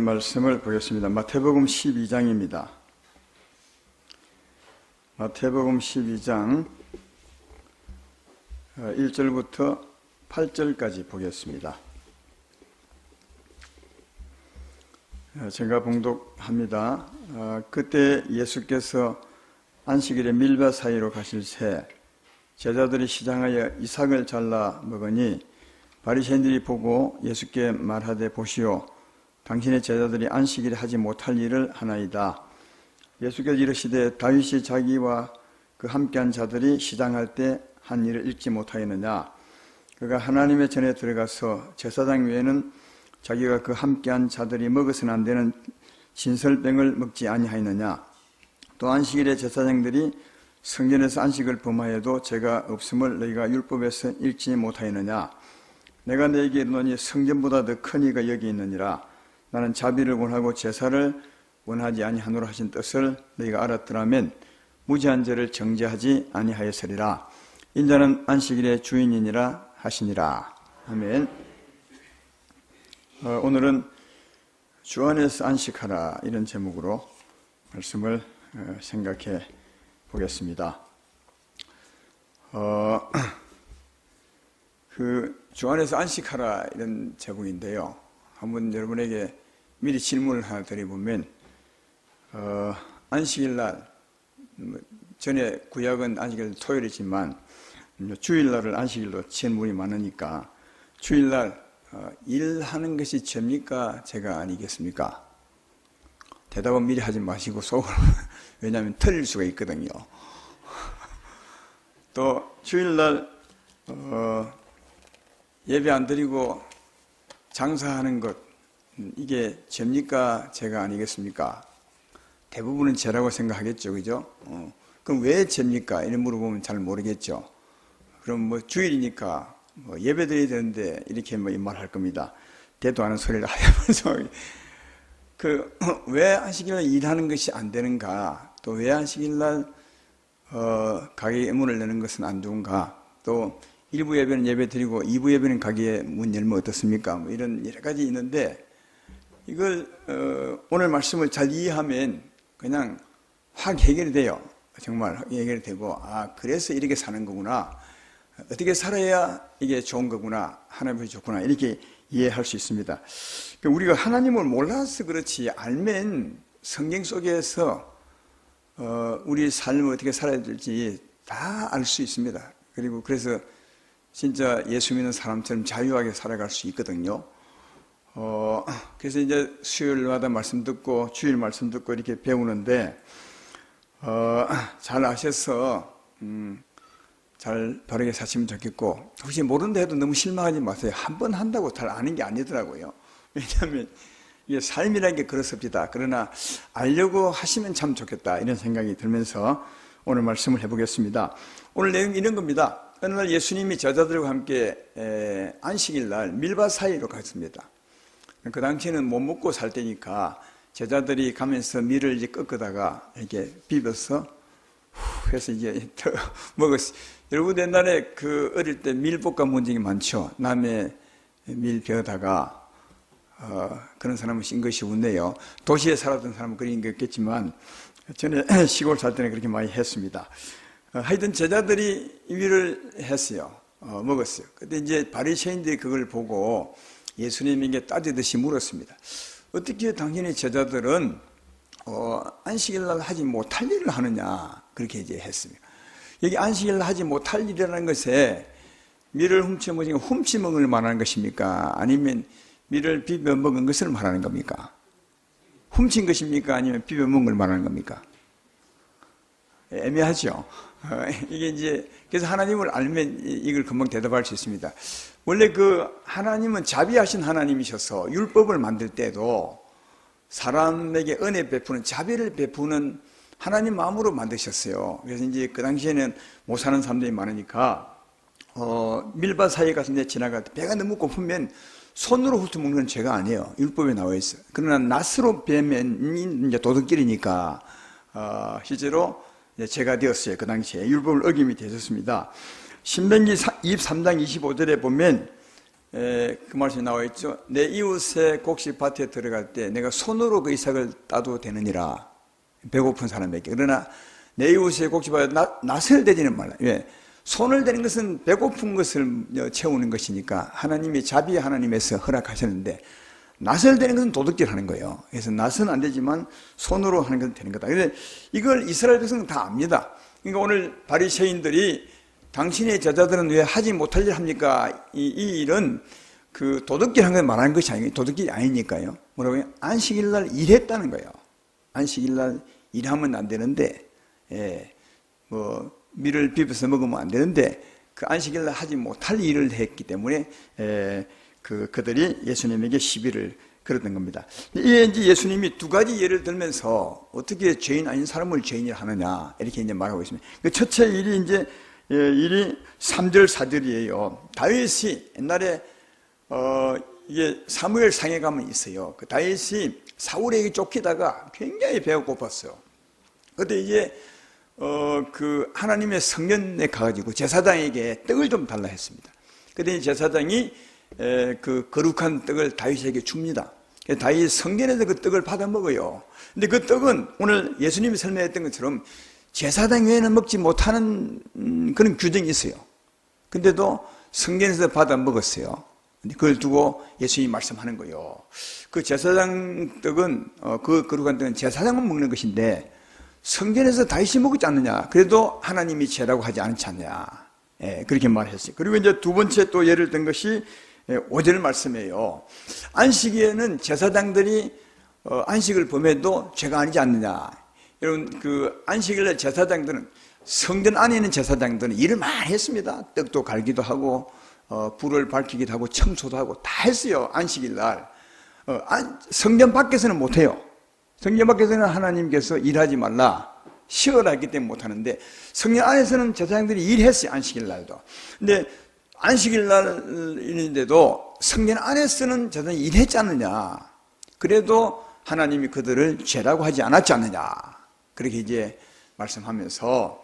말씀을 보겠습니다. 마태복음 12장입니다. 마태복음 12장 1절부터 8절까지 보겠습니다. 제가 봉독합니다. 그때 예수께서 안식일에 밀밭 사이로 가실 새 제자들이 시장하여 이삭을 잘라 먹으니 바리새인들이 보고 예수께 말하되 보시오, 당신의 제자들이 안식일에 하지 못할 일을 하나이다. 예수께서 이르시되 다윗이 자기와 그 함께한 자들이 시장할 때 한 일을 읽지 못하였느냐? 그가 하나님의 전에 들어가서 제사장 외에는 자기가 그 함께한 자들이 먹어서는 안 되는 진설병을 먹지 아니하였느냐? 또 안식일에 제사장들이 성전에서 안식을 범하여도 죄가 없음을 너희가 율법에서 읽지 못하였느냐? 내가 너에게 이르노니 성전보다 더 큰 이가 여기 있느니라. 나는 자비를 원하고 제사를 원하지 아니하노라 하신 뜻을 너희가 알았더라면 무지한 죄를 정죄하지 아니하였으리라. 인자는 안식일의 주인이니라 하시니라. 아멘. 오늘은 주 안에서 안식하라, 이런 제목으로 말씀을 생각해 보겠습니다. 주 안에서 안식하라, 이런 제목인데요. 한번 여러분에게 미리 질문을 하나 드려보면, 안식일날, 전에 구약은 안식일 토요일이지만 주일날을 안식일로 지은 분이 많으니까 주일날 일하는 것이 죄입니까? 죄가 아니겠습니까? 대답은 미리 하지 마시고 속으로, 왜냐하면 틀릴 수가 있거든요. 또 주일날 예배 안 드리고 장사하는 것, 이게 죄입니까? 죄가 아니겠습니까? 대부분은 죄라고 생각하겠죠, 그죠? 그럼 왜 죄입니까? 이런 물어보면 잘 모르겠죠. 그럼 뭐 주일이니까 뭐 예배 드려야 되는데 이렇게 뭐 말할 겁니다. 대도 않은 소리를 하면서 왜 안식일날 일하는 것이 안 되는가? 또 왜 안식일날 가게에 문을 여는 것은 안 좋은가? 또 1부 예배는 예배 드리고 2부 예배는 가게에 문 열면 어떻습니까? 뭐 이런 여러 가지 있는데, 이걸 오늘 말씀을 잘 이해하면 그냥 확 해결이 돼요. 정말 해결이 되고, 그래서 이렇게 사는 거구나, 어떻게 살아야 이게 좋은 거구나, 하나님이 좋구나, 이렇게 이해할 수 있습니다. 우리가 하나님을 몰라서 그렇지, 알면 성경 속에서 우리 삶을 어떻게 살아야 될지 다 알 수 있습니다. 그리고 그래서 진짜 예수 믿는 사람처럼 자유하게 살아갈 수 있거든요. 그래서 이제 수요일마다 말씀 듣고 주일 말씀 듣고 이렇게 배우는데, 잘 아셔서 잘 바르게 사시면 좋겠고, 혹시 모른다 해도 너무 실망하지 마세요. 한 번 한다고 잘 아는 게 아니더라고요. 왜냐하면 이게 삶이라는 게 그렇습니다. 그러나 알려고 하시면 참 좋겠다, 이런 생각이 들면서 오늘 말씀을 해보겠습니다. 오늘 내용이 이런 겁니다. 어느 날 예수님이 제자들과 함께 안식일 날 밀밭 사이로 갔습니다. 그 당시에는 못 먹고 살 때니까 제자들이 가면서 밀을 이제 꺾다가 이렇게 비벼서 해서 이제 먹었어요. 여러분 옛날에 어릴 때 밀볶아 먹은 적이 많죠. 남의 밀 베어다가 그런 사람은 신 것이 없네요. 도시에 살았던 사람은 그런 게 없겠지만 전에 시골 살 때는 그렇게 많이 했습니다. 하여튼 제자들이 위를 했어요. 먹었어요. 근데 이제 바리새인들이 그걸 보고 예수님에게 따지듯이 물었습니다. 어떻게 당신의 제자들은 안식일날 하지 못할 일을 하느냐, 그렇게 이제 했습니다. 여기 안식일날 하지 못할 일이라는 것에 밀을 훔치 먹을 말하는 것입니까? 아니면 밀을 비벼 먹은 것을 말하는 겁니까? 훔친 것입니까? 아니면 비벼 먹은 걸 말하는 겁니까? 애매하죠. 이게 이제 그래서 하나님을 알면 이걸 금방 대답할 수 있습니다. 원래 하나님은 자비하신 하나님이셔서 율법을 만들 때도 사람에게 은혜 베푸는, 자비를 베푸는 하나님 마음으로 만드셨어요. 그래서 이제 그 당시에는 못 사는 사람들이 많으니까 밀밭 사이에 가서 이제 지나갈 때 배가 너무 고프면 손으로 훑어먹는 죄가 아니에요. 율법에 나와 있어요. 그러나 낫으로 베면 이제 도둑질이니까 실제로 죄가 되었어요. 그 당시에 율법을 어김이 되셨습니다. 신명기 23장 25절에 보면 그 말씀이 나와 있죠. 내 이웃의 곡식밭에 들어갈 때 내가 손으로 그 이삭을 따도 되느니라. 배고픈 사람에게. 그러나 내 이웃의 곡식밭에 낫을 대지는 말라. 왜? 손을 대는 것은 배고픈 것을 채우는 것이니까 하나님이 자비 하나님에서 허락하셨는데, 낫을 대는 것은 도둑질 하는 거예요. 그래서 낫은 안 되지만 손으로 하는 것은 되는 거다. 그런데 이걸 이스라엘 백성은 다 압니다. 그러니까 오늘 바리새인들이 당신의 제자들은 왜 하지 못할 일 합니까? 이 일은 그 도둑질 한 걸 말하는 것이 아니고 도둑질이 아니니까요. 뭐라고요? 안식일 날 일했다는 거예요. 안식일 날 일하면 안 되는데, 밀을 비벼서 먹으면 안 되는데, 그 안식일 날 하지 못할 일을 했기 때문에, 그들이 예수님에게 시비를 걸었던 겁니다. 이게 이제 예수님이 두 가지 예를 들면서 어떻게 죄인 아닌 사람을 죄인이라 하느냐, 이렇게 이제 말하고 있습니다. 그 첫째 일이 이제, 일이 3절, 4절이에요. 다윗이 옛날에, 이게 사무엘 상에 가면 있어요. 그 다윗이 사울에게 쫓기다가 굉장히 배가 고팠어요. 그때 이제, 그 하나님의 성전에 가가지고 제사장에게 떡을 좀 달라 했습니다. 그때 제사장이 그 거룩한 떡을 다윗에게 줍니다. 다윗 성전에서 그 떡을 받아 먹어요. 근데 그 떡은 오늘 예수님이 설명했던 것처럼 제사장 외에는 먹지 못하는 그런 규정이 있어요. 근데도 성전에서 받아 먹었어요. 그걸 두고 예수님이 말씀하는 거예요. 그 제사장 떡은, 그 거룩한 떡은 제사장만 먹는 것인데 성전에서 다윗이 먹지 않느냐. 그래도 하나님이 죄라고 하지 않지 않냐. 그렇게 말했어요. 그리고 이제 두 번째 또 예를 든 것이 5절 말씀이에요. 안식일에는 제사장들이 안식을 범해도 죄가 아니지 않느냐. 여러분, 그 안식일날 제사장들은, 성전 안에 있는 제사장들은 일을 많이 했습니다. 떡도 갈기도 하고, 불을 밝히기도 하고, 청소도 하고 다 했어요. 안식일날. 성전 밖에서는 못해요. 성전 밖에서는 하나님께서 일하지 말라, 쉬어라 했기 때문에 못하는데, 성전 안에서는 제사장들이 일했어요. 안식일날도. 근데 안식일날인데도 성전 안에서는 제사장이 일했지 않느냐. 그래도 하나님이 그들을 죄라고 하지 않았지 않느냐. 그렇게 이제 말씀하면서,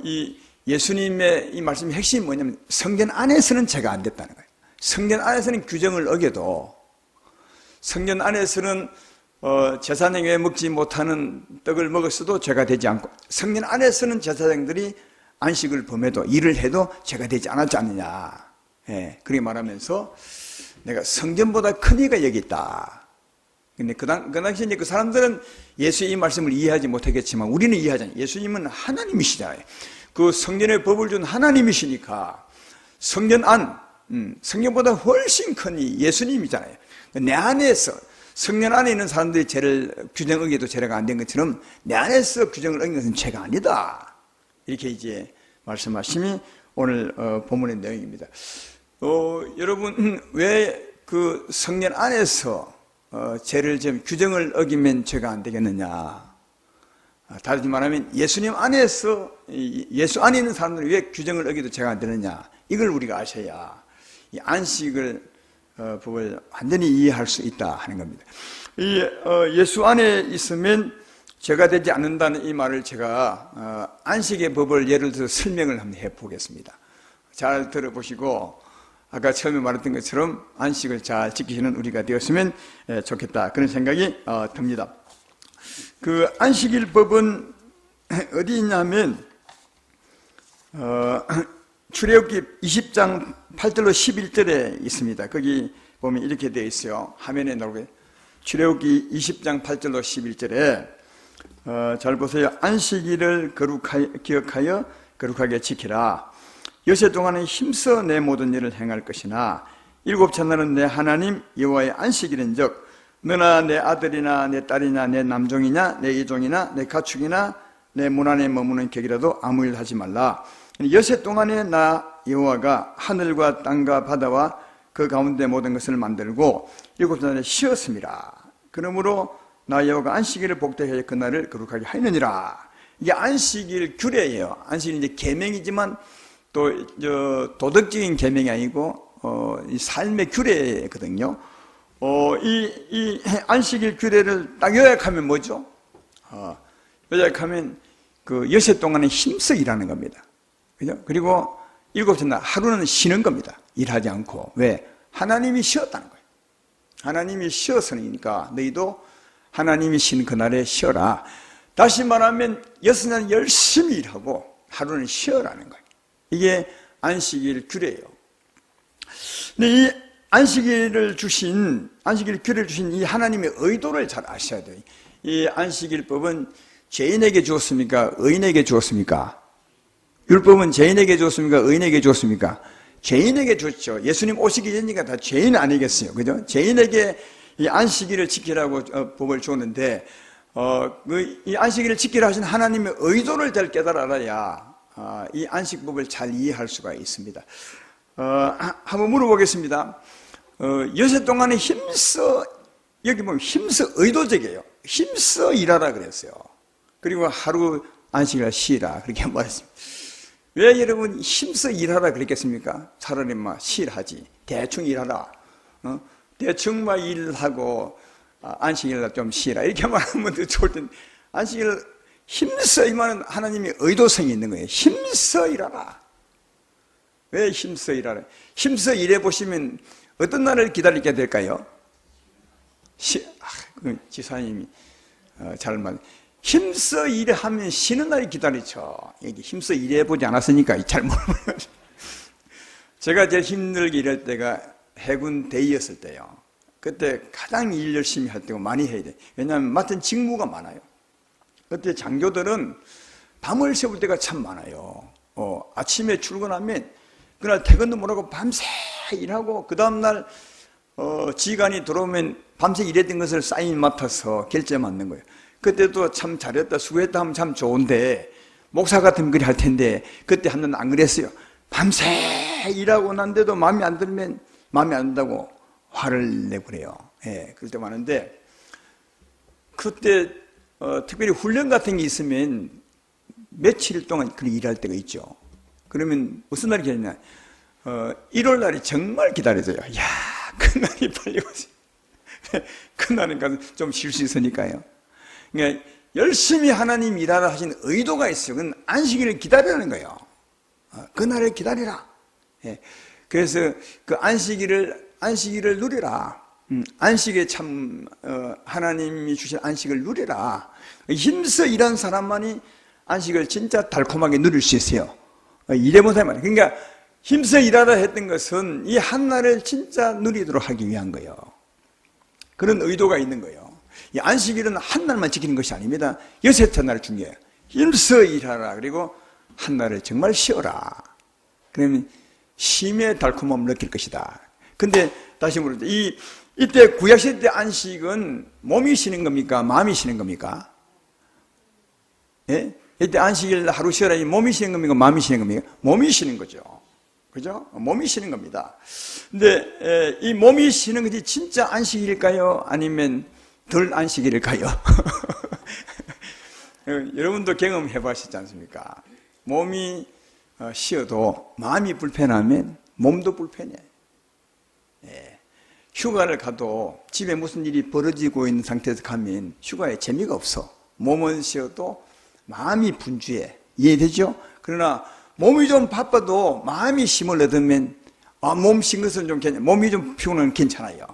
이 예수님의 이 말씀의 핵심이 뭐냐면, 성전 안에서는 죄가 안 됐다는 거예요. 성전 안에서는 규정을 어겨도, 성전 안에서는 제사장 외에 먹지 못하는 떡을 먹었어도 죄가 되지 않고, 성전 안에서는 제사장들이 안식을 범해도, 일을 해도 죄가 되지 않았지 않느냐. 그렇게 말하면서 내가 성전보다 큰 이가 여기 있다. 근데 그 당시에 이제 그 사람들은 예수의 이 말씀을 이해하지 못하겠지만 우리는 이해하잖아요. 예수님은 하나님이시잖아요. 그 성전의 법을 준 하나님이시니까 성전 안, 성전보다 훨씬 큰 이 예수님이잖아요. 내 안에서, 성전 안에 있는 사람들이 죄를 규정 어기도 죄가 안 된 것처럼 내 안에서 규정을 어긴 것은 죄가 아니다. 이렇게 이제 말씀하심이 오늘 본문의 내용입니다. 여러분, 왜 그 성전 안에서 죄를 좀 규정을 어기면 죄가 안 되겠느냐? 다르게 말하면 예수님 안에서, 예수 안에 있는 사람들은 왜 규정을 어기도 죄가 안 되느냐? 이걸 우리가 아셔야 이 안식을 법을 완전히 이해할 수 있다 하는 겁니다. 이 예수 안에 있으면 죄가 되지 않는다는 이 말을 제가 안식의 법을 예를 들어서 설명을 한번 해보겠습니다. 잘 들어보시고 아까 처음에 말했던 것처럼 안식을 잘 지키시는 우리가 되었으면 좋겠다, 그런 생각이 듭니다. 그 안식일 법은 어디 있냐면 출애굽기 20장 8절로 11절에 있습니다. 거기 보면 이렇게 되어 있어요. 화면에 나오게. 출애굽기 20장 8절로 11절에 잘 보세요. 안식일을 기억하여 거룩하게 지키라. 여섯 동안은 힘써 내 모든 일을 행할 것이나 일곱 첫날은 내 하나님 여호와의 안식일인즉 너나 내 아들이나 내 딸이나 내 남종이나 내 이종이나 내 가축이나 내 문 안에 머무는 객이라도 아무 일 하지 말라. 여섯 동안에 나 여호와가 하늘과 땅과 바다와 그 가운데 모든 것을 만들고 일곱 첫날에 쉬었습니다. 그러므로 나 여호와가 안식일을 복되게 그날을 거룩하게 하느니라. 이게 안식일 규례예요. 안식일은 이제 계명이지만 또 도덕적인 계명이 아니고 이 삶의 규례거든요. 이 안식일 규례를 딱 요약하면 뭐죠? 요약하면 그 여섯 동안에 힘써 일하는 겁니다. 그죠? 그리고 일곱째 날 하루는 쉬는 겁니다. 일하지 않고. 왜? 하나님이 쉬었다는 거예요. 하나님이 쉬었으니까 너희도 하나님이 쉬는 그날에 쉬어라. 다시 말하면 여섯 날 열심히 일하고 하루는 쉬어라는 거예요. 이게 안식일 규례예요. 근데 이 안식일을 규례를 주신 이 하나님의 의도를 잘 아셔야 돼요. 이 안식일법은 죄인에게 주었습니까? 의인에게 주었습니까? 율법은 죄인에게 주었습니까? 의인에게 주었습니까? 죄인에게 줬죠. 예수님 오시기 전이니까 다 죄인 아니겠어요? 그죠? 죄인에게 이 안식일을 지키라고 법을 줬는데, 이 안식일을 지키라 하신 하나님의 의도를 잘 깨달아야 이 안식법을 잘 이해할 수가 있습니다. 한번 물어보겠습니다. 여섯 동안에 힘써, 여기 보면 힘써 의도적이에요. 힘써 일하라 그랬어요. 그리고 하루 안식일을 쉬라 그렇게 말했습니다. 왜 여러분 힘써 일하라 그랬겠습니까? 차라리 막 쉬라하지. 대충 일하라. 대충 막 일하고 안식일날 좀 쉬라. 이렇게 말하면 더 좋을 텐데, 안식일 힘써 이만은 하나님의 의도성이 있는 거예요. 힘써 일하라. 왜 힘써 일하라? 힘써 일해 보시면 어떤 날을 기다리게 될까요? 지사님이 잘 말. 힘써 일하면 쉬는 날이 기다리죠. 여기 힘써 일해보지 않았으니까 잘 모르겠어요. 제가 제일 힘들게 일할 때가 해군 대위였을 때요. 그때 가장 일 열심히 할 때고 많이 해야 돼. 왜냐하면 맡은 직무가 많아요. 그때 장교들은 밤을 새울 때가 참 많아요. 아침에 출근하면 그날 퇴근도 못하고 밤새 일하고 그 다음날 지휘관이 들어오면 밤새 일했던 것을 사인 맡아서 결제 맞는 거예요. 그때도 참 잘했다 수고했다 하면 참 좋은데, 목사 같으면 그리 할 텐데 그때 한번 안 그랬어요. 밤새 일하고 난데도 마음에 안 들면 마음에 안 든다고 화를 내고 그래요. 예, 그럴 때 많은데, 그때 특별히 훈련 같은 게 있으면 며칠 동안 그렇게 일할 때가 있죠. 그러면 무슨 날이 기다리냐? 1월 날이 정말 기다려져요. 야, 그날이 빨리 오지. 그날은 가서 좀 쉴 수 있으니까요. 그러니까 열심히 하나님 일하라 하신 의도가 있어요. 그건 안식일을 기다리라는 거예요. 그날을 기다리라. 예. 그래서 그 안식일을 누리라. 안식에 참 하나님이 주신 안식을 누리라. 힘써 일한 사람만이 안식을 진짜 달콤하게 누릴 수 있어요. 일해 본 사람만. 그러니까 힘써 일하라 했던 것은 이 한날을 진짜 누리도록 하기 위한 거예요. 그런 의도가 있는 거예요. 이 안식일은 한 날만 지키는 것이 아닙니다. 여섯째 날 중요해요. 힘써 일하라. 그리고 한 날을 정말 쉬어라. 그러면 쉼의 달콤함을 느낄 것이다. 근데 다시 물어보죠. 이때 구약시대 때 안식은 몸이 쉬는 겁니까? 마음이 쉬는 겁니까? 예? 이때 안식일 하루 쉬어라. 몸이 쉬는 겁니까? 마음이 쉬는 겁니까? 몸이 쉬는 거죠. 그죠? 몸이 쉬는 겁니다. 근데 이 몸이 쉬는 것이 진짜 안식일일까요? 아니면 덜 안식일일까요? 여러분도 경험해 보셨지 않습니까? 몸이 쉬어도 마음이 불편하면 몸도 불편해. 예. 휴가를 가도 집에 무슨 일이 벌어지고 있는 상태에서 가면 휴가에 재미가 없어. 몸은 쉬어도 마음이 분주해. 이해되죠? 그러나 몸이 좀 바빠도 마음이 힘을 얻으면 몸 쉰 것은 좀 괜찮아요. 몸이 좀 피곤하면 괜찮아요.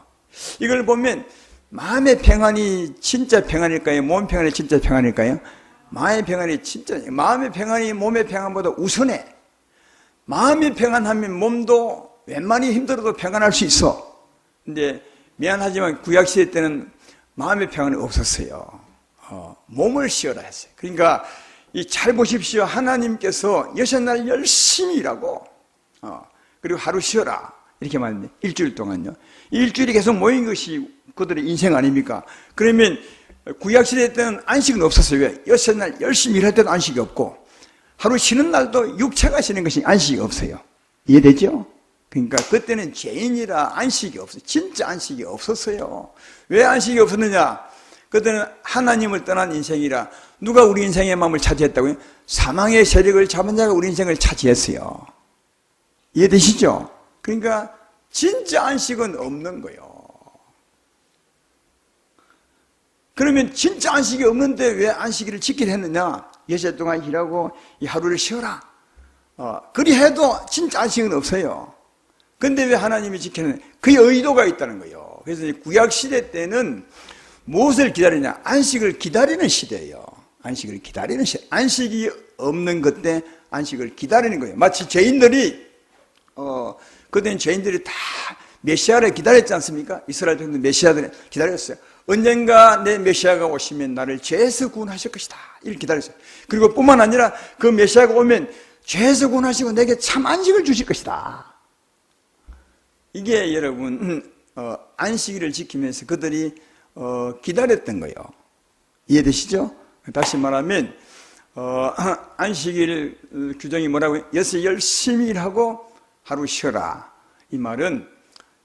이걸 보면 마음의 평안이 진짜 평안일까요? 몸의 평안이 진짜 평안일까요? 마음의 평안이 진짜, 마음의 평안이 몸의 평안보다 우선해. 마음이 평안하면 몸도 웬만히 힘들어도 평안할 수 있어. 근데 미안하지만 구약시대 때는 마음의 평안이 없었어요. 몸을 쉬어라 했어요. 그러니까 잘 보십시오. 하나님께서 여섯 날 열심히 일하고 그리고 하루 쉬어라 이렇게 말했는데, 일주일 동안요. 일주일이 계속 모인 것이 그들의 인생 아닙니까? 그러면 구약시대 때는 안식은 없었어요. 왜? 여섯 날 열심히 일할 때도 안식이 없고 하루 쉬는 날도 육체가 쉬는 것이 안식이 없어요. 이해되죠? 그러니까 그때는 죄인이라 안식이 없어요. 진짜 안식이 없었어요. 왜 안식이 없었느냐? 그때는 하나님을 떠난 인생이라. 누가 우리 인생의 마음을 차지했다고요? 사망의 세력을 잡은 자가 우리 인생을 차지했어요. 이해되시죠? 그러니까 진짜 안식은 없는 거예요. 그러면 진짜 안식이 없는데 왜 안식일을 지키려 했느냐? 여섯 동안 일하고 이 하루를 쉬어라. 그리 해도 진짜 안식은 없어요. 근데 왜 하나님이 지키는 그의 의도가 있다는 거예요. 그래서 구약 시대 때는 무엇을 기다리냐? 안식을 기다리는 시대예요. 안식을 기다리는 시대. 안식이 없는 것 때 안식을 기다리는 거예요. 마치 죄인들이 그때는 죄인들이 다 메시아를 기다렸지 않습니까? 이스라엘 정도 메시아들이 기다렸어요. 언젠가 내 메시아가 오시면 나를 죄에서 구원하실 것이다. 이렇게 기다렸어요. 그리고 뿐만 아니라 그 메시아가 오면 죄에서 구원하시고 내게 참 안식을 주실 것이다. 이게 여러분 안식일을 지키면서 그들이 기다렸던 거예요. 이해되시죠? 다시 말하면 안식일 규정이 뭐라고요? 여기서 열심히 일하고 하루 쉬어라. 이 말은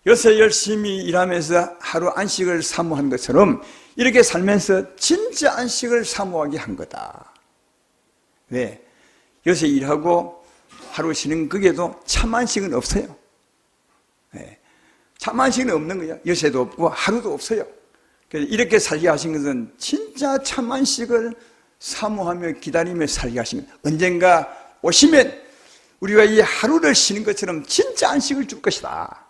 여기서 열심히 일하면서 하루 안식을 사모한 것처럼 이렇게 살면서 진짜 안식을 사모하게 한 거다. 왜? 여기서 일하고 하루 쉬는 그게도 참 안식은 없어요. 네. 참 안식은 없는 거예요. 여세도 없고 하루도 없어요. 그래서 이렇게 살게 하신 것은 진짜 참 안식을 사모하며 기다리며 살게 하신 거예요. 언젠가 오시면 우리가 이 하루를 쉬는 것처럼 진짜 안식을 줄 것이다.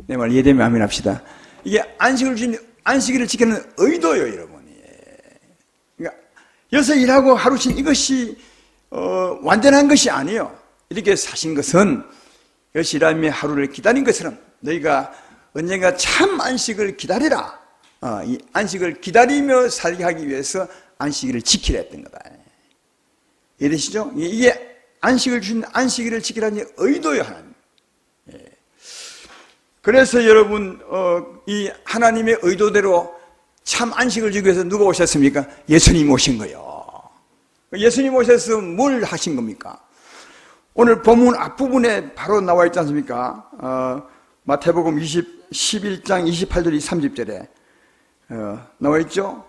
내 말 이해되면 아멘 합시다. 이게 안식일을 지키는 의도예요, 여러분이. 그러니까 여기서 일하고 하루 쉰 이것이 완전한 것이 아니에요. 이렇게 사신 것은 여기서 일하며 하루를 기다린 것처럼 너희가 언젠가 참 안식을 기다리라. 이 안식을 기다리며 살게 하기 위해서 안식일을 지키려 했던 거다. 이해되시죠? 이게 안식을 주신 안식일을 지키라는 의도예요, 하나님. 그래서 여러분 이 하나님의 의도대로 참 안식을 주기 위해서 누가 오셨습니까? 예수님 오신 거예요. 예수님 오셔서 뭘 하신 겁니까? 오늘 본문 앞부분에 바로 나와 있지 않습니까? 마태복음 11장 28절 30절에 나와 있죠?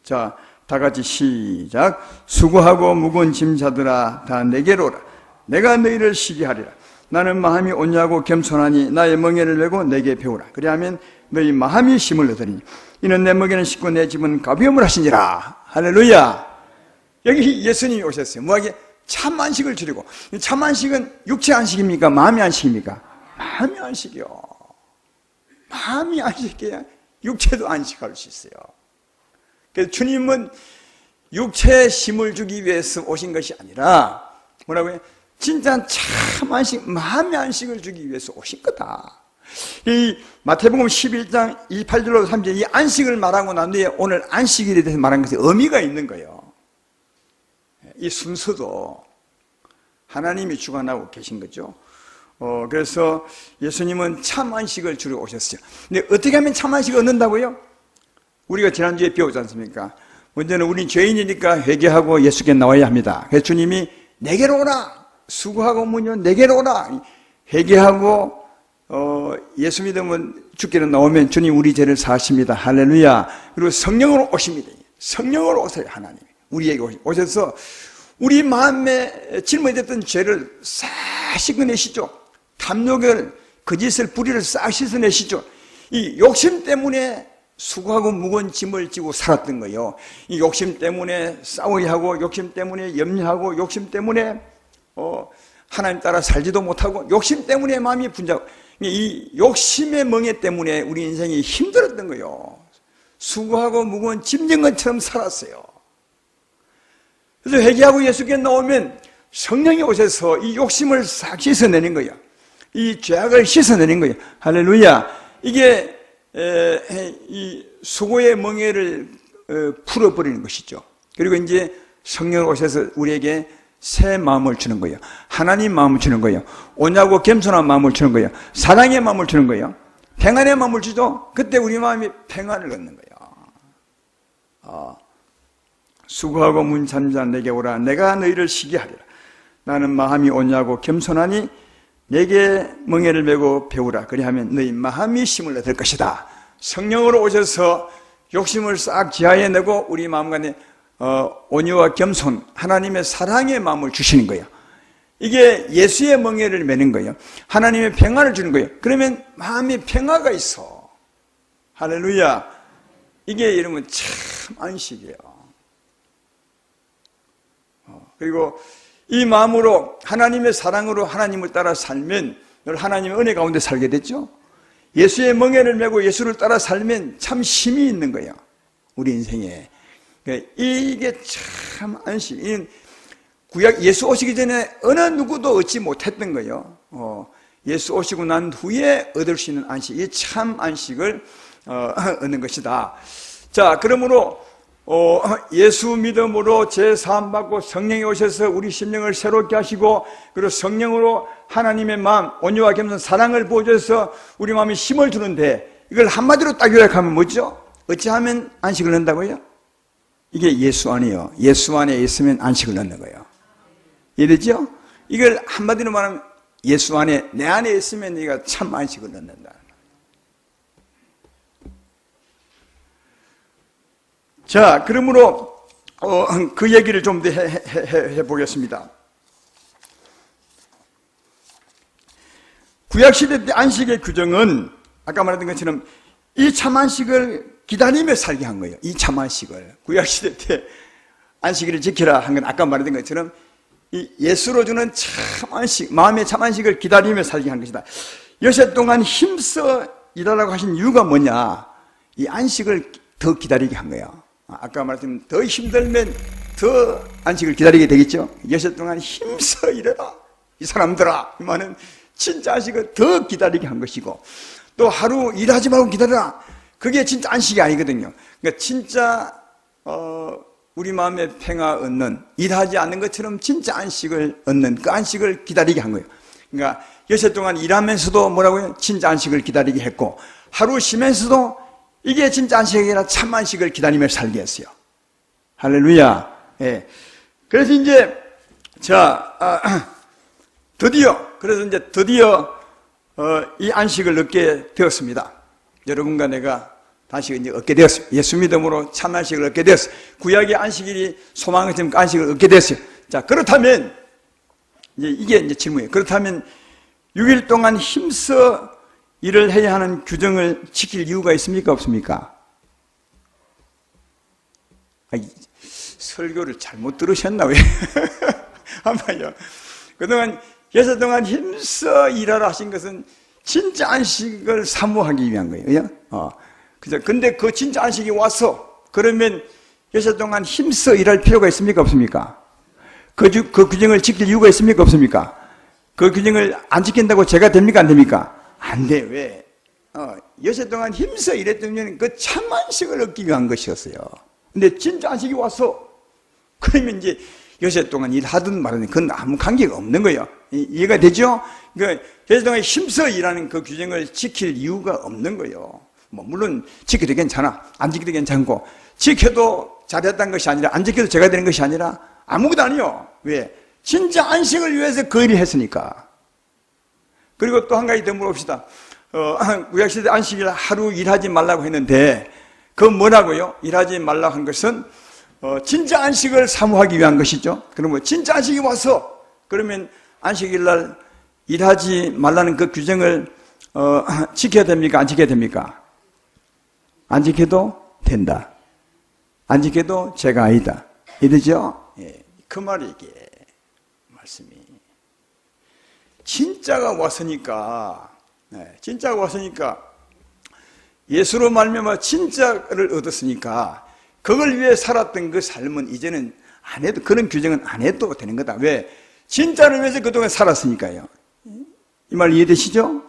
자, 다 같이 시작. 수고하고 무거운 짐자들아 다 내게로 오라. 내가 너희를 쉬게 하리라. 나는 마음이 온유하고 겸손하니 나의 멍에를 메고 내게 배우라. 그리하면 너희 마음이 힘을 얻으리니 이는 내 멍에는 쉽고 내 짐은 가벼움을 하시니라. 할렐루야. 여기 예수님이 오셨어요. 뭐하게? 참 안식을 주리고. 참 안식은 육체 안식입니까? 마음의 안식입니까? 마음의 안식이요. 마음이 안식해야 육체도 안식할 수 있어요. 그래서 주님은 육체에 힘을 주기 위해서 오신 것이 아니라 뭐라고요? 진짜 참 안식, 마음의 안식을 주기 위해서 오신 거다. 이 마태복음 11장 28절로 30절 이 안식을 말하고 난 뒤에 오늘 안식일에 대해서 말한 것에 의미가 있는 거예요. 이 순서도 하나님이 주관하고 계신 거죠. 그래서 예수님은 참 안식을 주러 오셨어요. 근데 어떻게 하면 참 안식을 얻는다고요? 우리가 지난주에 배우지 않습니까? 먼저는 우린 죄인이니까 회개하고 예수께 나와야 합니다. 그래서 주님이 내게로 오라. 수고하고 무녀 내게로 오라. 회개하고 예수 믿으면 죽기로 나오면 주님 우리 죄를 사하십니다. 할렐루야. 그리고 성령으로 오십니다. 성령으로 오세요. 하나님 우리에게 오셔서 우리 마음에 짊어졌던 죄를 싹 씻어내시죠. 탐욕을 거짓을 불의를 싹 씻어내시죠. 이 욕심 때문에 수고하고 무거운 짐을 지고 살았던 거예요. 이 욕심 때문에 싸워야 하고 욕심 때문에 염려하고 욕심 때문에 하나님 따라 살지도 못하고 욕심 때문에 마음이 분주하고 이 욕심의 멍에 때문에 우리 인생이 힘들었던 거예요. 수고하고 무거운 짐진 것처럼 살았어요. 그래서 회개하고 예수께 나오면 성령이 오셔서 이 욕심을 싹 씻어내는 거예요. 이 죄악을 씻어내는 거예요. 할렐루야. 이게 이 수고의 멍에를 풀어버리는 것이죠. 그리고 이제 성령이 오셔서 우리에게 새 마음을 주는 거예요. 하나님 마음을 주는 거예요. 온유하고 겸손한 마음을 주는 거예요. 사랑의 마음을 주는 거예요. 평안의 마음을 주죠. 그때 우리 마음이 평안을 얻는 거예요. 수고하고 문 잠자 내게 오라. 내가 너희를 쉬게 하리라. 나는 마음이 온유하고 겸손하니 내게 멍에를 메고 배우라. 그리하면 너희 마음이 힘을 얻을 것이다. 성령으로 오셔서 욕심을 싹 지하에 내고 우리 마음 간에 온유와 겸손, 하나님의 사랑의 마음을 주시는 거예요. 이게 예수의 멍에를 메는 거예요. 하나님의 평안을 주는 거예요. 그러면 마음에 평화가 있어. 할렐루야. 이게 여러분 참 안식이에요. 그리고 이 마음으로 하나님의 사랑으로 하나님을 따라 살면 늘 하나님의 은혜 가운데 살게 됐죠. 예수의 멍에를 메고 예수를 따라 살면 참 힘이 있는 거예요. 우리 인생에. 이게 참 안식. 구약 예수 오시기 전에 어느 누구도 얻지 못했던 거예요. 예수 오시고 난 후에 얻을 수 있는 안식. 이 참 안식을 얻는 것이다. 자, 그러므로 예수 믿음으로 제사함 받고 성령이 오셔서 우리 심령을 새롭게 하시고, 그리고 성령으로 하나님의 마음, 온유와 겸손 사랑을 보여줘서 우리 마음에 힘을 주는데, 이걸 한마디로 딱 요약하면 뭐죠? 어찌하면 안식을 얻는다고요? 이게 예수 안이요. 예수 안에 있으면 안식을 얻는 거예요. 이해되죠? 이걸 한마디로 말하면 예수 안에, 내 안에 있으면 네가 참 안식을 얻는다. 자, 그러므로 그 얘기를 좀 더 해보겠습니다. 구약시대 때 안식의 규정은 아까 말했던 것처럼 이 참안식을 기다리며 살게 한 거예요. 이 참안식을. 구약시대 때 안식일을 지키라 한 건 아까 말했던 것처럼 이 예수로 주는 참안식, 마음의 참안식을 기다리며 살게 한 것이다. 여섯 동안 힘써 일하라고 하신 이유가 뭐냐? 이 안식을 더 기다리게 한 거예요. 아까 말했지만 더 힘들면 더 안식을 기다리게 되겠죠. 여섯 동안 힘써 일해라 이 사람들아, 이 말은 진짜 안식을 더 기다리게 한 것이고, 또 하루 일하지 말고 기다려라, 그게 진짜 안식이 아니거든요. 그러니까 진짜 우리 마음에 평화 얻는, 일하지 않는 것처럼 진짜 안식을 얻는 그 안식을 기다리게 한 거예요. 그러니까 여섯 동안 일하면서도 뭐라고요? 진짜 안식을 기다리게 했고, 하루 쉬면서도 이게 진짜 안식이 아니라 참 안식을 기다리며 살게 했어요. 할렐루야. 예. 그래서 이제, 드디어 이 안식을 얻게 되었습니다. 여러분과 내가 다시 이제 얻게 되었어요. 예수 믿음으로 참 안식을 얻게 되었어요. 구약의 안식일이 소망의 안식을 얻게 되었어요. 자, 그렇다면, 이게 이제 질문이에요. 그렇다면 6일 동안 힘써 일을 해야 하는 규정을 지킬 이유가 있습니까? 없습니까? 설교를 잘못 들으셨나? 왜? 한번요. 그동안 여섯 동안 힘써 일하라 하신 것은 진짜 안식을 사모하기 위한 거예요. 그죠? 근데 그 진짜 안식이 와서, 그러면 여섯 동안 힘써 일할 필요가 있습니까? 없습니까? 그 규정을 지킬 이유가 있습니까? 없습니까? 그 규정을 안 지킨다고 죄가 됩니까? 안 됩니까? 안 돼. 왜? 여섯 동안 힘써 일했더니 그 참 안식을 얻기 위한 것이었어요. 근데 진짜 안식이 와서, 그러면 이제 여섯 동안 일하든 말하든 그건 아무 관계가 없는 거예요. 이해가 되죠? 그러니까 여섯 동안 힘써 일하는 그 규정을 지킬 이유가 없는 거예요. 물론 지켜도 괜찮아, 안 지켜도 괜찮고, 지켜도 잘했다는 것이 아니라 안 지켜도 죄가 되는 것이 아니라 아무것도 아니에요. 왜? 진짜 안식을 위해서 그 일을 했으니까. 그리고 또 한 가지 더 물어봅시다. 구약시대 안식일 하루 일하지 말라고 했는데, 그건 뭐라고요? 일하지 말라고 한 것은 진짜 안식을 사모하기 위한 것이죠. 그러면 진짜 안식이 와서, 그러면 안식일 날 일하지 말라는 그 규정을 지켜야 됩니까? 안 지켜야 됩니까? 안 지켜도 된다. 안 지켜도 죄가 아니다. 이러죠? 예, 그 말이 이게 말씀이. 진짜가 왔으니까, 진짜가 왔으니까, 예수로 말미암아 진짜를 얻었으니까, 그걸 위해 살았던 그 삶은 이제는 안 해도, 그런 규정은 안 해도 되는 거다. 왜? 진짜를 위해서 그동안 살았으니까요. 이 말 이해되시죠?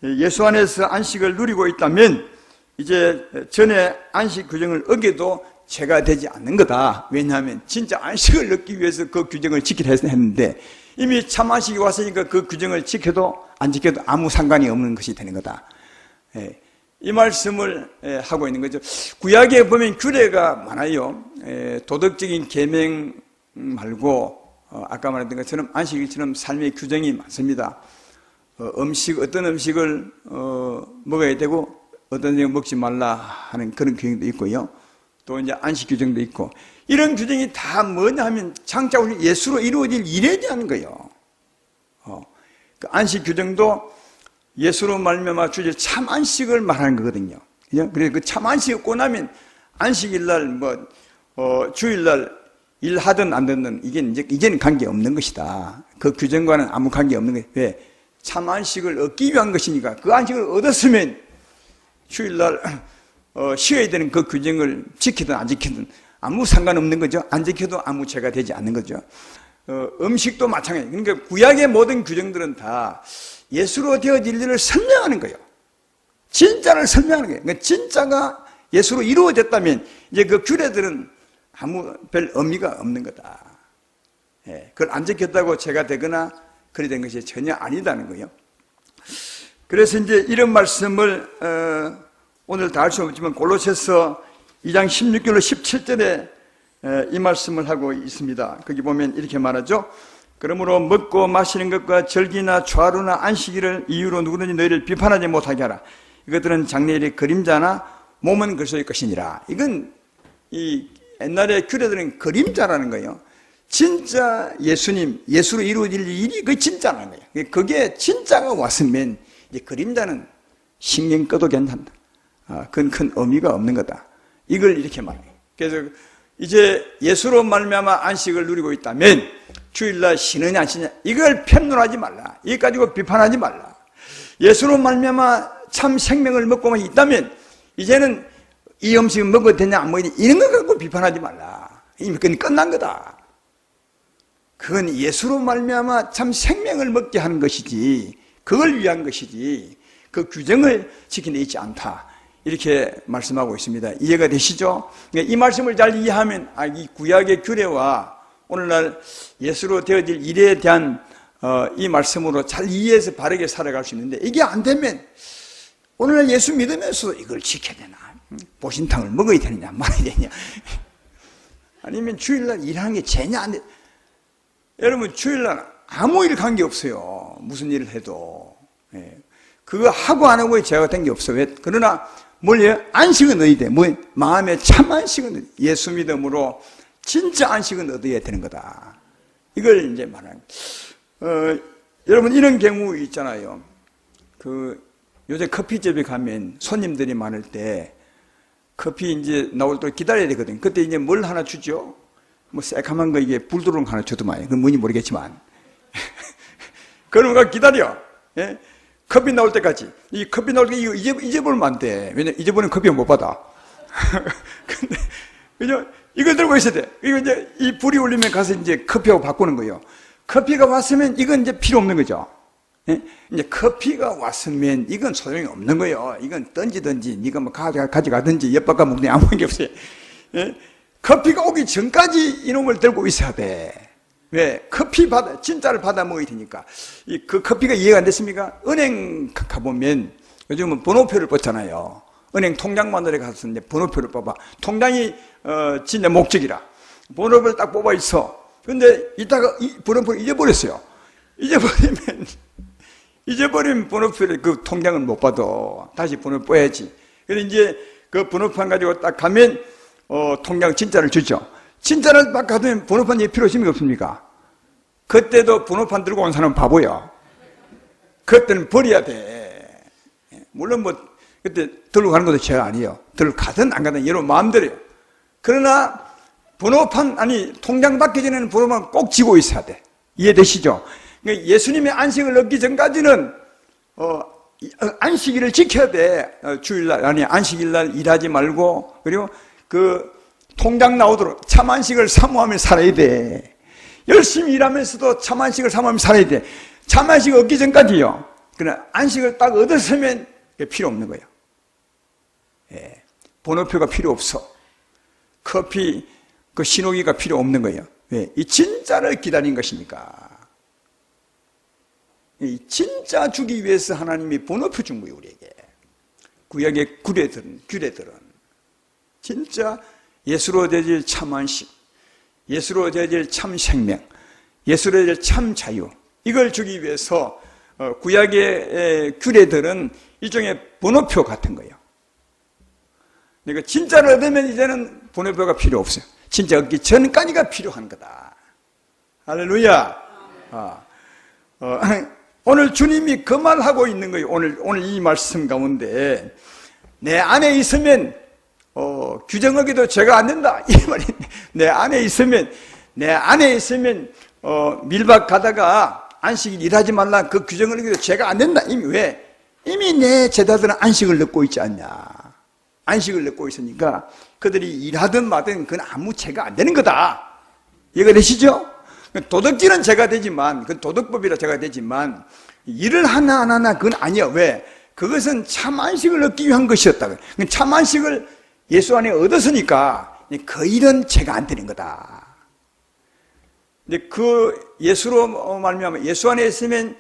예수 안에서 안식을 누리고 있다면 이제 전에 안식 규정을 어겨도 죄가 되지 않는 거다. 왜냐하면 진짜 안식을 얻기 위해서 그 규정을 지키려 했는데, 이미 참 안식이 왔으니까 그 규정을 지켜도 안 지켜도 아무 상관이 없는 것이 되는 거다. 이 말씀을 하고 있는 거죠. 구약에 보면 규례가 많아요. 도덕적인 계명 말고 아까 말했던 것처럼 안식일처럼 삶의 규정이 많습니다. 어떤 음식을 먹어야 되고 어떤 음식을 먹지 말라 하는 그런 규정도 있고요. 또 이제 안식 규정도 있고, 이런 규정이 다 뭐냐 하면 장차 우리 예수로 이루어질 일에 대한 거예요. 그 안식 규정도 예수로 말미암아 주실 참 안식을 말하는 거거든요. 그래서 그 참 안식이 없고 나면 안식일 날, 주일 날 일하든 안 듣는 이제는 관계 없는 것이다. 그 규정과는 아무 관계 없는 것이다. 왜? 참 안식을 얻기 위한 것이니까 그 안식을 얻었으면 주일날 쉬어야 되는 그 규정을 지키든 안 지키든 아무 상관없는 거죠. 안 지켜도 아무 죄가 되지 않는 거죠. 음식도 마찬가지. 그러니까 구약의 모든 규정들은 다 예수로 되어질 일을 설명하는 거예요. 진짜를 설명하는 거예요. 그러니까 진짜가 예수로 이루어졌다면 이제 그 규례들은 아무 별 의미가 없는 거다. 예, 그걸 안 지켰다고 죄가 되거나 그래 된 것이 전혀 아니다는 거예요. 그래서 이제 이런 말씀을 오늘 다 할 수 없지만 골로새서 2장 16절로 17절에 이 말씀을 하고 있습니다. 거기 보면 이렇게 말하죠. 그러므로 먹고 마시는 것과 절기나 좌루나 안식일을 이유로 누구든지 너희를 비판하지 못하게 하라. 이것들은 장래일의 그림자나 몸은 그리스도의 것이니라. 이건 이 옛날의 규례들은 그림자라는 거예요. 진짜 예수로 이루어질 일이 그 진짜라는 거예요. 그게 진짜가 왔으면 이제 그림자는 신경 꺼도 괜찮다. 그건 큰 의미가 없는 거다. 이걸 이렇게 말해요. 그래서 이제 예수로 말미암아 안식을 누리고 있다면 주일날 쉬느냐 안 쉬느냐 이걸 편론하지 말라. 이거 가지고 비판하지 말라. 예수로 말미암아 참 생명을 먹고만 있다면 이제는 이 음식을 먹어도 되냐 안 먹어도 되냐 이런 걸 갖고 비판하지 말라. 이미 그건 끝난 거다. 그건 예수로 말미암아 참 생명을 먹게 하는 것이지 그걸 위한 것이지 그 규정을 지키는 데 있지 않다. 이렇게 말씀하고 있습니다. 이해가 되시죠? 이 말씀을 잘 이해하면 이 구약의 규례와 오늘날 예수로 되어질 일에 대한 이 말씀으로 잘 이해해서 바르게 살아갈 수 있는데 이게 안 되면 오늘날 예수 믿으면서도 이걸 지켜야 되나? 보신탕을 먹어야 되느냐 말아야 되느냐? 아니면 주일날 일하는 게 죄냐 안 돼? 여러분 주일날 아무 일 관계없어요. 무슨 일을 해도. 그거 하고 안 하고의 죄가 된 게 없어. 왜? 그러나 뭘요? 안식은 얻어야 돼. 마음에 참 안식은 얻어야 돼. 예수 믿음으로 진짜 안식은 얻어야 되는 거다. 이걸 이제 말하는 여러분 이런 경우 있잖아요. 요새 커피집에 가면 손님들이 많을 때 커피 이제 나올 때 기다려야 되거든. 그때 이제 뭘 하나 주죠? 새카만 거 이게 불 들어온 거 하나 줘도만. 그건 뭔지 모르겠지만. 그러면 기다려. 예? 커피 나올 때까지. 이 커피 나올 때 이거 잊어버리면 안 돼. 왜냐면 잊어버리면 커피 못 받아. 근데, 그죠? 이걸 들고 있어야 돼. 이거 이제 이 불이 올리면 가서 이제 커피하고 바꾸는 거예요. 커피가 왔으면 이건 이제 필요 없는 거죠. 예? 이제 커피가 왔으면 이건 소용이 없는 거예요. 이건 던지든지, 네가 뭐 가져가든지, 엿바꿔 먹든지 아무 관계 없어요. 예? 커피가 오기 전까지 이놈을 들고 있어야 돼. 왜? 진짜를 받아 먹어야 되니까. 그 커피가 이해가 안 됐습니까? 은행 가보면 요즘은 번호표를 뽑잖아요. 은행 통장마늘에 가서 이제 번호표를 뽑아. 통장이, 진짜 목적이라. 번호표를 딱 뽑아 있어. 근데 이따가 이 번호표를 잊어버렸어요. 잊어버리면 번호표를 그 통장을 못 받아. 다시 번호를 뽑아야지. 그래서 이제 그 번호판 가지고 딱 가면 통장 진짜를 주죠. 진짜를 막 가두면 번호판 필요 있습니까? 없습니까? 그때도 번호판 들고 온 사람은 바보야. 그때는 버려야 돼. 물론 그때 들고 가는 것도 죄가 아니에요. 들고 가든 안 가든 여러분 마음대로요. 그러나 통장 받기 전에는 번호판 꼭 쥐고 있어야 돼. 이해되시죠? 그러니까 예수님의 안식을 얻기 전까지는 안식일을 지켜야 돼. 주일날 안식일날 일하지 말고 그리고 통장 나오도록 참 안식을 사모하며 살아야 돼. 열심히 일하면서도 참 안식을 사모하며 살아야 돼. 참 안식 얻기 전까지요. 그러나 안식을 딱 얻었으면 필요 없는 거예요. 예. 번호표가 필요 없어. 커피 신호기가 필요 없는 거예요. 왜? 이 진짜를 기다린 것이니까. 이 진짜 주기 위해서 하나님이 번호표 준 거예요, 우리에게. 구약의 규례들은 진짜 예수로 되질 참 안식, 예수로 되질 참 생명, 예수로 되질 참 자유, 이걸 주기 위해서 구약의 규례들은 일종의 번호표 같은 거예요. 그러니까 진짜를 얻으면 이제는 번호표가 필요 없어요. 진짜 얻기 전까지가 필요한 거다. 할렐루야. 오늘 주님이 그 말하고 있는 거예요. 오늘 이 말씀 가운데 내 안에 있으면 규정 어기도 죄가 안 된다 이 말인데, 내 안에 있으면 밀박 가다가 안식일 일하지 말라 그 규정을 어기도 죄가 안 된다. 이미 왜? 이미 내 제자들은 안식을 넣고 있지 않냐. 안식을 넣고 있으니까 그들이 일하든 마든 그건 아무 죄가 안 되는 거다. 이해가 되시죠? 도덕질은 죄가 되지만, 그 도덕법이라 죄가 되지만 일을 하나 그건 아니야. 왜? 그것은 참 안식을 얻기 위한 것이었다. 참 안식을 예수 안에 얻었으니까 그 일은 죄가 안 되는 거다. 근데 그 예수로 말미암아 예수 안에 있으면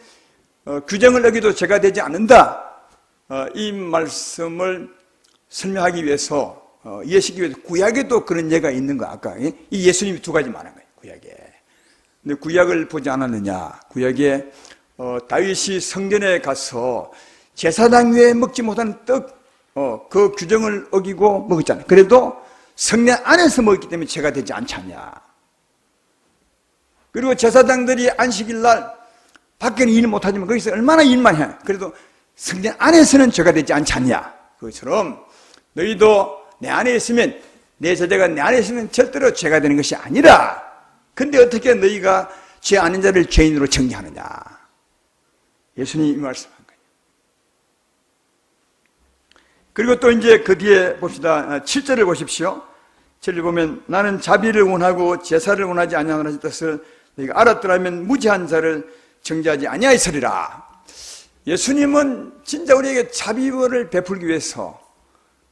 규정을 어기도 죄가 되지 않는다. 이 말씀을 설명하기 위해서 이해시키기 위해서 구약에도 그런 예가 있는 거. 아까 이 예수님이 두 가지 말한 거예요. 구약에. 근데 구약을 보지 않았느냐. 구약에 다윗이 성전에 가서 제사장 외에 먹지 못하는 떡, 그 규정을 어기고 먹었잖아요. 그래도 성전 안에서 먹었기 때문에 죄가 되지 않잖냐. 그리고 제사장들이 안식일 날 밖에는 일 못하지만 거기서 얼마나 일만 해. 그래도 성전 안에서는 죄가 되지 않잖냐. 그것처럼 너희도 내 안에 있으면, 내 제자가 내 안에 있으면 절대로 죄가 되는 것이 아니라, 근데 어떻게 너희가 죄 아는 자를 죄인으로 정죄하느냐. 예수님이 말씀한 거예요. 그리고 또 이제 그 뒤에 봅시다. 7절을 보십시오. 7절 보면 나는 자비를 원하고 제사를 원하지 아니하는 뜻을 너희가 알았더라면 무지한 자를 정죄하지 아니하였으리라. 예수님은 진짜 우리에게 자비를 베풀기 위해서,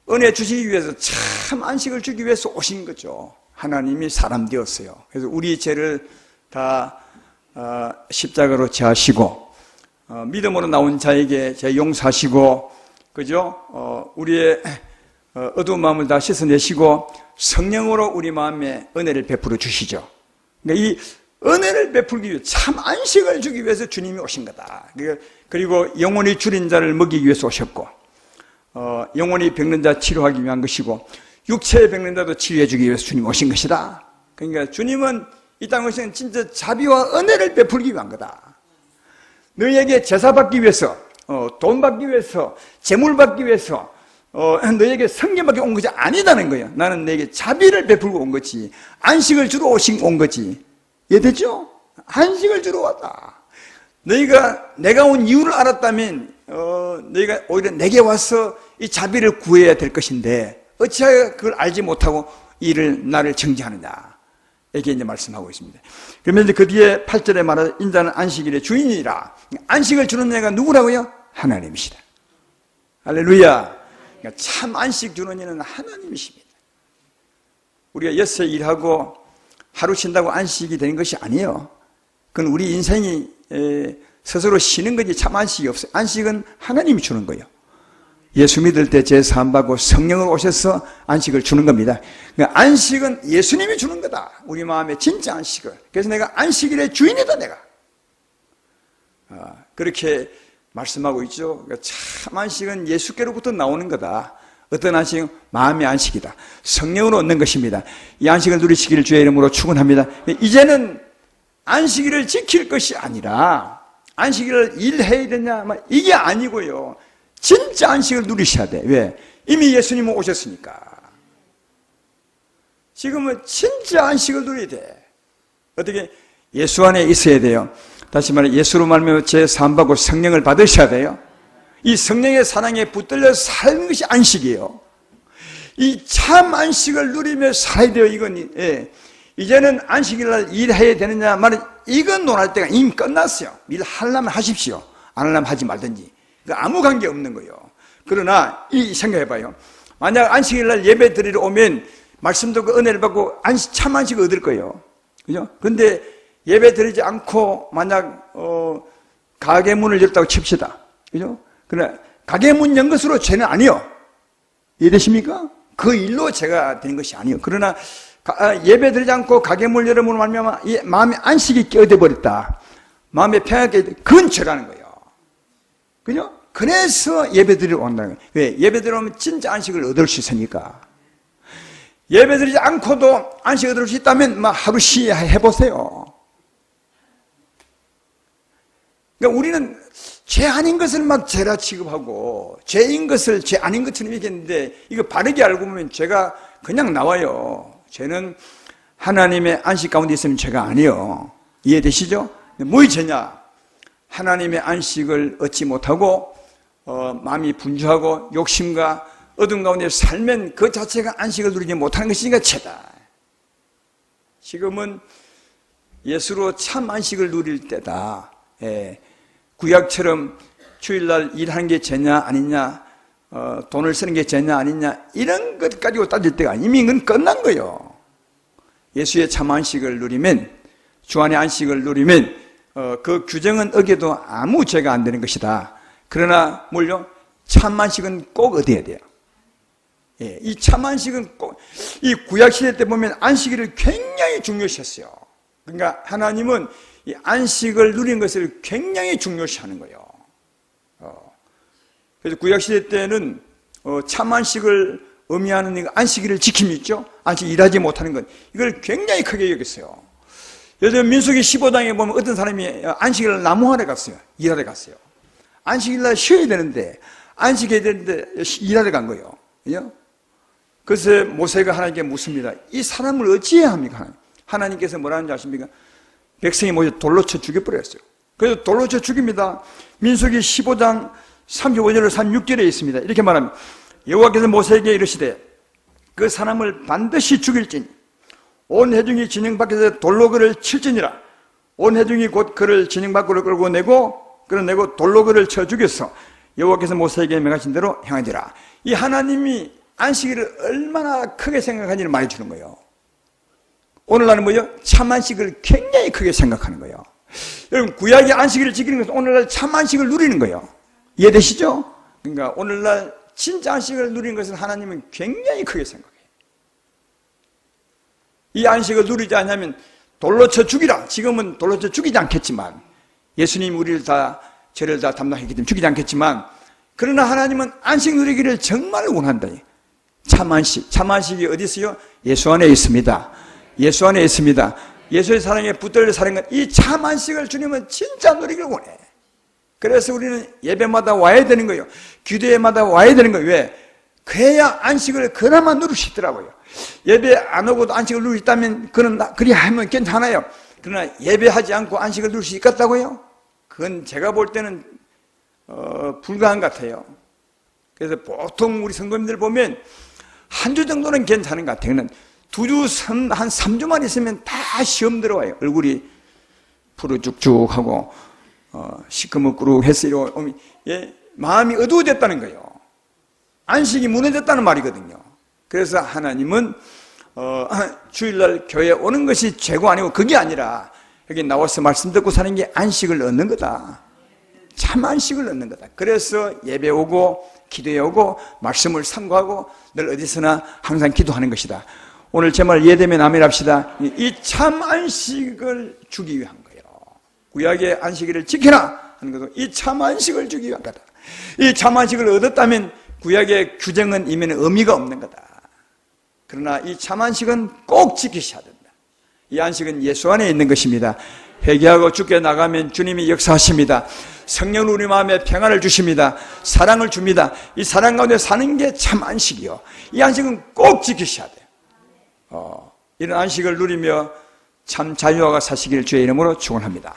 은혜 주시기 위해서, 참 안식을 주기 위해서 오신 거죠. 하나님이 사람 되었어요. 그래서 우리 죄를 다 십자가로 지하시고, 믿음으로 나온 자에게 죄 용서하시고, 그죠? 우리의 어두운 마음을 다 씻어내시고 성령으로 우리 마음에 은혜를 베풀어 주시죠. 그러니까 이 은혜를 베풀기 위해, 참 안식을 주기 위해서 주님이 오신 거다. 그리고 영혼이 줄인 자를 먹이기 위해서 오셨고, 영혼이 병든 자 치료하기 위한 것이고, 육체의 병든 자도 치료해 주기 위해서 주님이 오신 것이다. 그러니까 주님은 이 땅에 오신 진짜 자비와 은혜를 베풀기 위한 거다. 너희에게 제사 받기 위해서, 돈 받기 위해서, 재물 받기 위해서, 너희에게 성경 받기 온 것이 아니다는 거예요. 나는 너에게 자비를 베풀고 온 거지, 안식을 주러 온 거지. 이해되죠? 안식을 주러 왔다. 너희가 내가 온 이유를 알았다면 너희가 오히려 내게 와서 이 자비를 구해야 될 것인데 어찌하여 그걸 알지 못하고 나를 정죄하느냐. 이렇게 이제 말씀하고 있습니다. 그러면 이제 그 뒤에 8절에 말하는 인자는 안식일의 주인이라. 안식을 주는 자가 누구라고요? 하나님이시다. 할렐루야. 그러니까 참 안식 주는 이는 하나님이십니다. 우리가 엿새 일하고 하루 쉰다고 안식이 되는 것이 아니에요. 그건 우리 인생이 스스로 쉬는 거지 참 안식이 없어요. 안식은 하나님이 주는 거예요. 예수 믿을 때 죄 사함 받고 성령으로 오셔서 안식을 주는 겁니다. 그러니까 안식은 예수님이 주는 거다. 우리 마음에 진짜 안식을. 그래서 내가 안식일의 주인이다 내가. 그렇게 말씀하고 있죠. 그러니까 참 안식은 예수께로부터 나오는 거다. 어떤 안식은 마음의 안식이다. 성령으로 얻는 것입니다. 이 안식을 누리시기를 주의 이름으로 축원합니다. 이제는 안식일을 지킬 것이 아니라 안식일을 일해야 되냐 이게 아니고요. 진짜 안식을 누리셔야 돼. 왜? 이미 예수님은 오셨으니까. 지금은 진짜 안식을 누려야 돼. 어떻게? 예수 안에 있어야 돼요. 다시 말해 예수로 말미암아 죄 사함 받고 성령을 받으셔야 돼요. 이 성령의 사랑에 붙들려 사는 것이 안식이에요. 이 참 안식을 누리며 살아야 돼요. 이건 이제는 안식일날 일해야 되느냐 말은 이건 논할 때가 이미 끝났어요. 일하려면 하십시오. 안 하려면 하지 말든지. 아무 관계 없는 거예요. 그러나 이 생각해봐요. 만약 안식일날 예배 드리러 오면 말씀 듣고 은혜를 받고 참 안식을 얻을 거예요. 그죠? 근데 예배 드리지 않고 만약 가게 문을 열었다고 칩시다. 그죠? 그러나 가게 문 연 것으로 죄는 아니요. 이해되십니까? 그 일로 죄가 되는 것이 아니요. 그러나 예배 드리지 않고 가게 문을 열어보면 말미암아 마음에 안식이 깨어져 버렸다. 마음에 평안하게 그건 죄라는 거예요. 그죠? 그래서 예배 드리러 온다는 거예요. 왜? 예배 드리러 오면 진짜 안식을 얻을 수 있으니까. 예배 드리지 않고도 안식 얻을 수 있다면 하루 해보세요. 그러니까 우리는 죄 아닌 것을 막 죄라 취급하고 죄인 것을 죄 아닌 것처럼 얘기했는데 이거 바르게 알고 보면 죄가 그냥 나와요. 죄는 하나님의 안식 가운데 있으면 죄가 아니에요. 이해되시죠? 뭐의 죄냐? 하나님의 안식을 얻지 못하고 마음이 분주하고 욕심과 어둠 가운데 살면 그 자체가 안식을 누리지 못하는 것이니까 죄다. 지금은 예수로 참 안식을 누릴 때다. 구약처럼 주일날 일하는 게 죄냐 아니냐, 돈을 쓰는 게 죄냐 아니냐, 이런 것 가지고 따질 때가 이미 그건 끝난 거예요. 예수의 참 안식을 누리면, 주 안의 안식을 누리면 그 규정은 어겨도 아무 죄가 안 되는 것이다. 그러나 뭘요? 참 안식은 꼭 얻어야 돼요. 이 참 안식은 꼭, 이 구약시대 때 보면 안식일을 굉장히 중요시했어요. 그러니까 하나님은 이 안식을 누리는 것을 굉장히 중요시 하는 거예요. 그래서 구약시대 때는 참 안식을 의미하는 안식일을 지킴이 있죠? 안식 일하지 못하는 것, 이걸 굉장히 크게 여겼어요. 요즘 민수기 15장에 보면 어떤 사람이 안식일날 나무하러 갔어요. 일하러 갔어요. 안식일날 쉬어야 되는데, 안식해야 되는데 일하러 간 거예요. 그죠? 그래서 모세가 하나님께 묻습니다. 이 사람을 어찌해야 합니까? 하나님께서 뭐라는지 아십니까? 백성이 모세 돌로 쳐 죽여버렸어요. 그래서 돌로 쳐 죽입니다. 민수기 15장 35절로 36절에 있습니다. 이렇게 말합니다. 여호와께서 모세에게 이르시되 그 사람을 반드시 죽일지니 온 회중이 진영 밖에서 돌로 그를 칠지니라. 온 회중이 곧 그를 진영 밖으로 끌어내고 돌로 그를 쳐 죽였어. 여호와께서 모세에게 명하신 대로 행하리라. 이 하나님이 안식일을 얼마나 크게 생각하는지를 말해주는 거예요. 오늘날은 뭐예요? 참 안식을 굉장히 크게 생각하는 거예요. 여러분, 구약의 안식일을 지키는 것은 오늘날 참 안식을 누리는 거예요. 이해되시죠? 그러니까 오늘날 진짜 안식을 누리는 것은 하나님은 굉장히 크게 생각해요. 이 안식을 누리지 않으면 돌로 쳐 죽이라. 지금은 돌로 쳐 죽이지 않겠지만, 예수님이 우리를 다, 죄를 다 담당했기 때문에 죽이지 않겠지만, 그러나 하나님은 안식 누리기를 정말 원한다. 참 안식. 참 안식이 어디 있어요? 예수 안에 있습니다. 예수 안에 있습니다. 예수의 사랑에 붙들려 사는 것, 이 참 안식을 주님은 진짜 누리기를 원해. 그래서 우리는 예배마다 와야 되는 거예요. 기도회마다 와야 되는 거예요. 왜? 그래야 안식을 그나마 누릴 수 있더라고요. 예배 안 오고도 안식을 누릴 수 있다면 그리 하면 괜찮아요. 그러나 예배하지 않고 안식을 누릴 수 있겠다고요? 그건 제가 볼 때는 불가한 것 같아요. 그래서 보통 우리 성도님들 보면 한 주 정도는 괜찮은 것 같아요. 한 3주만 있으면 다 시험 들어와요. 얼굴이 푸르죽죽하고 시커멓고 했어요. 마음이 어두워졌다는 거예요. 안식이 무너졌다는 말이거든요. 그래서 하나님은 주일날 교회에 오는 것이 죄고 아니고 그게 아니라 여기 나와서 말씀 듣고 사는 게 안식을 얻는 거다. 참 안식을 얻는 거다. 그래서 예배 오고 기도해 오고 말씀을 상고하고 늘 어디서나 항상 기도하는 것이다. 오늘 제 말 이해되면 아멘 합시다. 이 참 안식을 주기 위한 거예요. 구약의 안식일을 지켜라 하는 것도 이 참 안식을 주기 위한 거다. 이 참 안식을 얻었다면 구약의 규정은 이면 의미가 없는 거다. 그러나 이 참 안식은 꼭 지키셔야 된다. 이 안식은 예수 안에 있는 것입니다. 회개하고 주께 나가면 주님이 역사하십니다. 성령 우리 마음에 평안을 주십니다. 사랑을 줍니다. 이 사랑 가운데 사는 게 참 안식이요. 이 안식은 꼭 지키셔야 돼요. 이런 안식을 누리며 참 자유하게 사시기를 주의 이름으로 축원합니다.